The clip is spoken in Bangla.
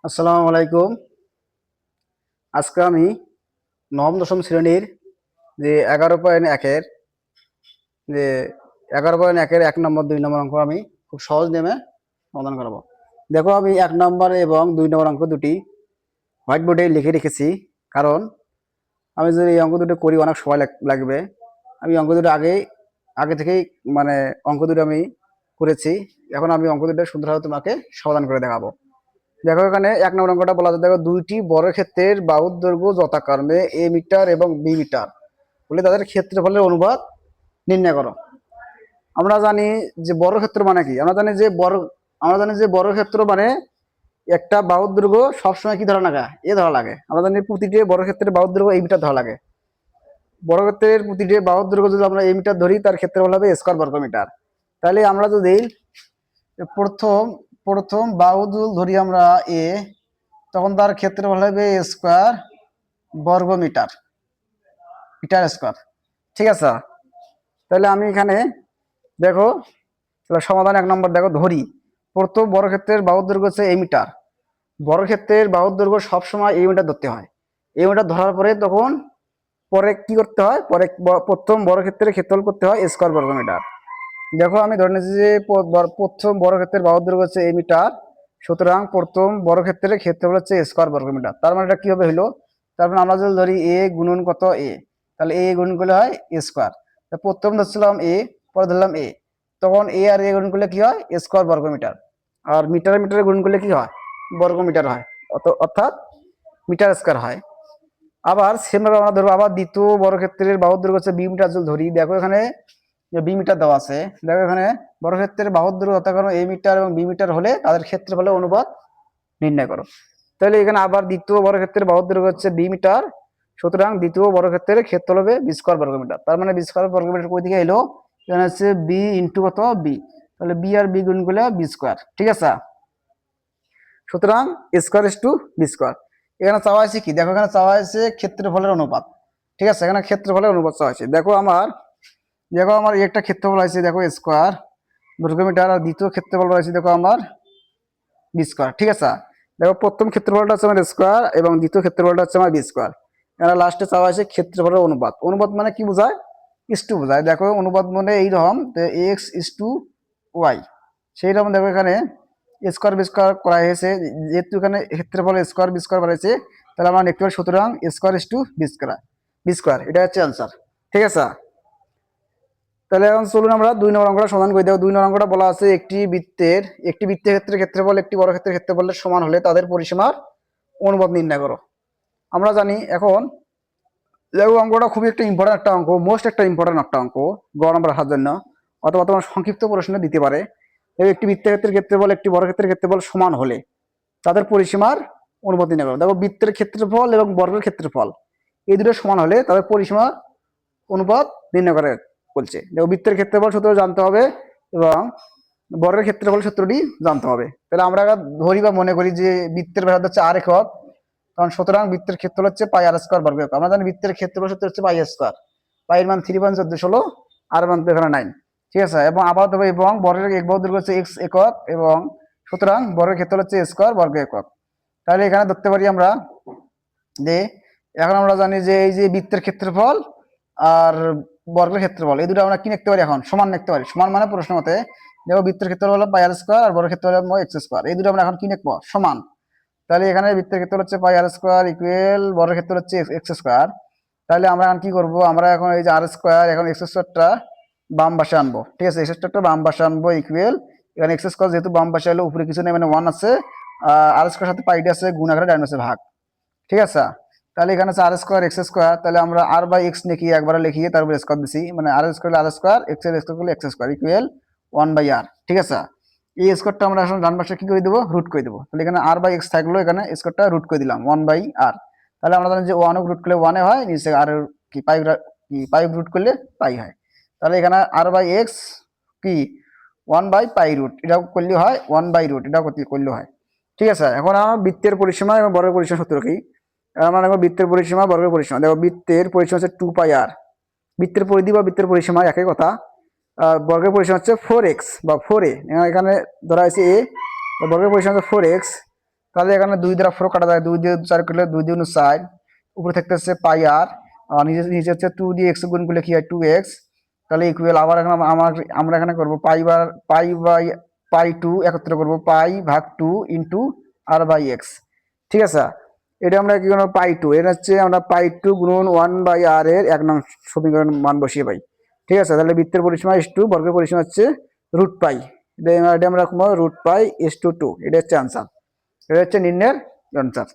আসসালামু আলাইকুম। আজকে আমি নবম দশম শ্রেণীর যে 11.1-এর যে 11.1-এর 1 নম্বর 2 নম্বর অঙ্ক আমি খুব সহজ নেমে সমাধান করব। দেখো, আমি 1 নম্বর এবং 2 নম্বর অঙ্ক দুটি হোয়াইট বোর্ডে লিখে রেখেছি। কারণ আমি যদি এই অঙ্ক দুটো করি অনেক সময় লাগবে। আমি অঙ্ক দুটো আগে থেকেই মানে অঙ্ক দুটো আমি করেছি। এখন আমি অঙ্ক দুটো সুন্দরভাবে তোমাকে সমাধান করে দেখাবো। দেখো, এখানে 1 নম্বর অঙ্কটা বলা আছে, দেখো দুইটি বর্গক্ষেত্রের বাহুর দৈর্ঘ্য যথাক্রমে এ মিটার এবং বি মিটার বলে তাদের ক্ষেত্রফলের অনুপাত নির্ণয় করো। আমরা জানি যে বর্গক্ষেত্র মানে কি, আমরা জানি যে বর্গক্ষেত্র মানে একটা বাহুর দৈর্ঘ্য সবসময় কি ধরা লাগে, এ ধরা লাগে। আমরা জানি প্রতিটি বর্গক্ষেত্রের বাহুর দৈর্ঘ্য এই মিটার ধরা লাগে। বর্গক্ষেত্রের প্রতিটি বাহুর দৈর্ঘ্য যদি আমরা এই মিটার ধরি, তার ক্ষেত্রফল হবে স্কয়ার বর্গ মিটার। তাহলে আমরা যদি প্রথম প্রথম বাহু ধরি আমরা এ, তখন তার ক্ষেত্রফল হবে স্কয়ার বর্গ মিটার, মিটার স্কয়ার। ঠিক আছে? তাহলে আমি এখানে দেখো, সমাধান 1 নম্বর দেখো, ধরি প্রথম বর্গক্ষেত্রের বাহুর দৈর্ঘ্য হচ্ছে এই মিটার। বর্গক্ষেত্রের বাহুর দৈর্ঘ্য সবসময় এই মিটার ধরতে হয়। এই মিটার ধরার পরে তখন পরে কি করতে হয়, পরে প্রথম বর্গক্ষেত্রের ক্ষেত্রফল করতে হয় স্কয়ার বর্গ মিটার। দেখো, আমি ধরে নিচ্ছি যে প্রথম বর্গক্ষেত্রের বাহুর দৈর্ঘ্য হচ্ছে এই মিটার, সুতরাং প্রথম বর্গক্ষেত্রের ক্ষেত্রফল হচ্ছে স্কয়ার বর্গ মিটার। তার মানে এটা কি হবে হলো, তার মানে আমরা যদি ধরি এ গুণন কত এ, তাহলে এ গুণ করলে হয় এ স্কয়ার। প্রথম ধরছিলাম এ, পরে ধরলাম এ, তখন এ আর এ গুণ করলে কি হয় স্কয়ার বর্গ মিটার। আর মিটারে মিটারে গুণ করলে কি হয় বর্গ মিটার হয়, অর্থাৎ মিটার স্কয়ার হয়। আবার সেমভাবে আমরা ধরবো আবার দ্বিতীয় বর্গক্ষেত্রের বাহুর দৈর্ঘ্য হচ্ছে বি মিটার যদি ধরি। দেখো এখানে যে বি মিটার দেওয়া আছে, দেখো এখানে বর্গক্ষেত্রের বাহুর দৈর্ঘ্য যথাক্রমে এ মিটার এবং বি মিটার হলে তাদের ক্ষেত্রফলের অনুপাত নির্ণয় করো। তাহলে এখানে আবার দ্বিতীয় বর্গক্ষেত্রের বাহুর দৈর্ঘ্য হচ্ছে বি মিটার, সুতরাং দ্বিতীয় বর্গক্ষেত্রের ক্ষেত্রফল হবে বি স্কয়ার বর্গমিটার। তার মানে বি স্কয়ার বর্গমিটার কোই দিকে এলো, এখানে হচ্ছে বি ইন্টু কত বি, তাহলে বি আর বি গুণ করলে বি স্কয়ার। ঠিক আছে? সুতরাং square is to B square. এখানে চাওয়া হয়েছে কি, দেখো এখানে চাওয়া হয়েছে ক্ষেত্রফলের অনুপাত। ঠিক আছে, এখানে ক্ষেত্রফলের অনুপাত চাওয়া হয়েছে। দেখো আমার একটা ক্ষেত্রফল আছে, দেখো স্কয়ার বর্গমিটার, আর দ্বিতীয় ক্ষেত্রফল রয়েছে দেখো আমার বি স্কয়ার। ঠিক আছে? দেখো, প্রথম ক্ষেত্রফলটা হচ্ছে আমার স্কয়ার এবং দ্বিতীয় ক্ষেত্রফলটা হচ্ছে আমার বি স্কয়ার। এখানে লাস্টে চাওয়া হয়েছে ক্ষেত্রফলের অনুপাত। অনুপাত মানে কি বোঝায়, ইস টু বোঝায়। দেখো, অনুপাত মানে এইরকম এক্স ইস টু ওয়াই, সেই রকম দেখো এখানে স্কয়ার বি স্কয়ার করা হয়েছে। যেহেতু এখানে ক্ষেত্রফল স্কয়ার বি স্কয়ার বাড়াইছে, তাহলে আমরা লিখতে পারি সুতরাং square is to B square, এটা হচ্ছে অ্যান্সার। ঠিক আছে? তাহলে এখন চলুন আমরা 2 নম্বর অঙ্কটা সমাধান করে দেবো। 2 নম্বর অঙ্কটা বলা আছে, একটি বৃত্তের ক্ষেত্রের ক্ষেত্রফল একটি বর্গক্ষেত্রের ক্ষেত্রফলের সমান হলে তাদের পরিসীমার অনুপাত নির্ণয় করো। আমরা জানি এখন, দেখো অঙ্কটা খুবই একটা ইম্পর্টেন্ট একটা অঙ্ক, মোস্ট একটা ইম্পর্টেন্ট একটা অঙ্ক গ নম্বর রাখার জন্য, অথবা তোমার সংক্ষিপ্ত প্রশ্নে দিতে পারে। একটি বৃত্তের ক্ষেত্রের ক্ষেত্রফল একটি বর্গক্ষেত্রের ক্ষেত্রফল সমান হলে তাদের পরিসীমার অনুপাত নির্ণয় করো। দেখো, বৃত্তের ক্ষেত্রফল এবং বর্গের ক্ষেত্রফল এই দুটো সমান হলে তাদের পরিসীমার অনুপাত নির্ণয় করে বলছে। দেখো, বৃত্তের ক্ষেত্রফল সূত্র জানতে হবে এবং বর্গের ক্ষেত্রফল সূত্রটি জানতে হবে। তাহলে আমরা ধরি বা মনে করি যে বৃত্তের ব্যাসার্ধ হচ্ছে আর একক, কারণ সুতরাং বৃত্তের ক্ষেত্রফল হচ্ছে পাই আর স্কয়ার বর্গ একক। আমরা জানি বৃত্তের ক্ষেত্রফল সূত্র হচ্ছে পাই স্কয়ার, পাই এর মান 3.1416, আর এর মান এখানে 9। ঠিক আছে? এবং আবার দেবো, এবং বর্গের এক বাহুর দৈর্ঘ্য হচ্ছে এক্স একক, এবং সুতরাং বর্গের ক্ষেত্রফল হচ্ছে স্কয়ার বর্গ একক। তাহলে এখানে ধরতে পারি আমরা যে, এখন আমরা জানি যে এই যে বৃত্তের ক্ষেত্রফল আর বর্গের ক্ষেত্রফল এই দুটো আমরা কি লিখতে পারি, এখন সমান লিখতে পারি। সমান মানে প্রশ্ন মতে দেখো, বৃত্তের ক্ষেত্রফল হলো পাই আর স্কয়ার আর বর্গের ক্ষেত্রফল হলো এক্স স্কয়ার, এই দুটো আমরা এখন কি লিখবো, সমান। তাহলে এখানে বৃত্তের ক্ষেত্রফল হচ্ছে পাই আর স্কয়ার ইকুয়াল বর্গের ক্ষেত্রফল হচ্ছে এক্স স্কয়ার। তাহলে আমরা এখন কি করব, আমরা এখন এই যে আর স্কয়ার, এখন এক্স স্কয়ারটা বাম পাশে আনবো। ঠিক আছে? এক্স স্কয়ারটা বাম পাশে আনবো ইকুয়াল, এখানে এক্স স্কয়ার যেহেতু বাম পাশে এলো, উপরে কিছু নেই মানে 1 আছে, আর স্কয়ার সাথে পাইডি আছে, গুণ আকারে ডান পাশে ভাগ। ঠিক আছে? তাহলে এখানে আছে আর স্কয়ার এক্স স্কয়ার, তাহলে আমরা আর বাই এক্স লিখি, একবারে লিখিয়ে তারপর স্কয়ার দিছি, মানে আর স্কয়ার আর স্কয়ার এক্স এর স্কয়ার করলে এক্স স্কয়ার ইকুয়াল 1/r। ঠিক আছে? এই স্কয়ারটা আমরা এখন ডান পাশে কি করে দেবো, রুট করে দেবো। তাহলে এখানে আর বাই এক্স থাকলো, এখানে স্কয়ারটা রুট করে দিলাম 1/r। তাহলে আমরা জানি যে 1 রুট করলে 1 হয়, নিচে আর কি পাই রুট করলে পাই হয়। তাহলে এখানে আর বাই এক্স কি 1/পাই রুট, এটাও করলে হয় 1/রুট, এটাও করলে হয়। ঠিক আছে? এখন আমরা বৃত্তের পরিসীমা এবং বর্গের পরিসীমা সূত্র কি, আমরা দেখো বৃত্তের পরিসীমা বর্গের পরিসীমা। দেখো, বৃত্তের পরিসীমা হচ্ছে 2πr, বৃত্তের পরিধি বা বৃত্তের পরিসীমা একই কথা। বর্গের পরিসীমা হচ্ছে 4x বা 4a, এখানে ধরা হয়েছে a, বর্গের পরিসীমা হচ্ছে 4x। তাহলে এখানে 2 দ্বারা 4 কাটা যায়, 2 দিয়ে 4 করলে 2 2 4, উপরে থাকতেছে পাই আর নিচে নিচে হচ্ছে 2 দিয়ে x গুণ করলে কি হয় 2x। তাহলে ইকুয়াল আবার এখন আমরা এখানে করব পাই 2 একত্র করব পাই ভাগ 2 ইন্টু আর বাই এক্স। ঠিক আছে, এটা আমরা কি করবো পাই 2, এটা হচ্ছে আমরা পাই 2 গুণন 1/r এর 1 নং সমীকরণ মান বসিয়ে পাই। ঠিক আছে, তাহলে বৃত্তের পরিসীমা s2, বর্গের পরিসীমা হচ্ছে রুট পাই, এটা আমরা রাখবো রুট পাই s2 2। এটা হচ্ছে আনসার, এটা হচ্ছে নির্ণয়ের আনসার।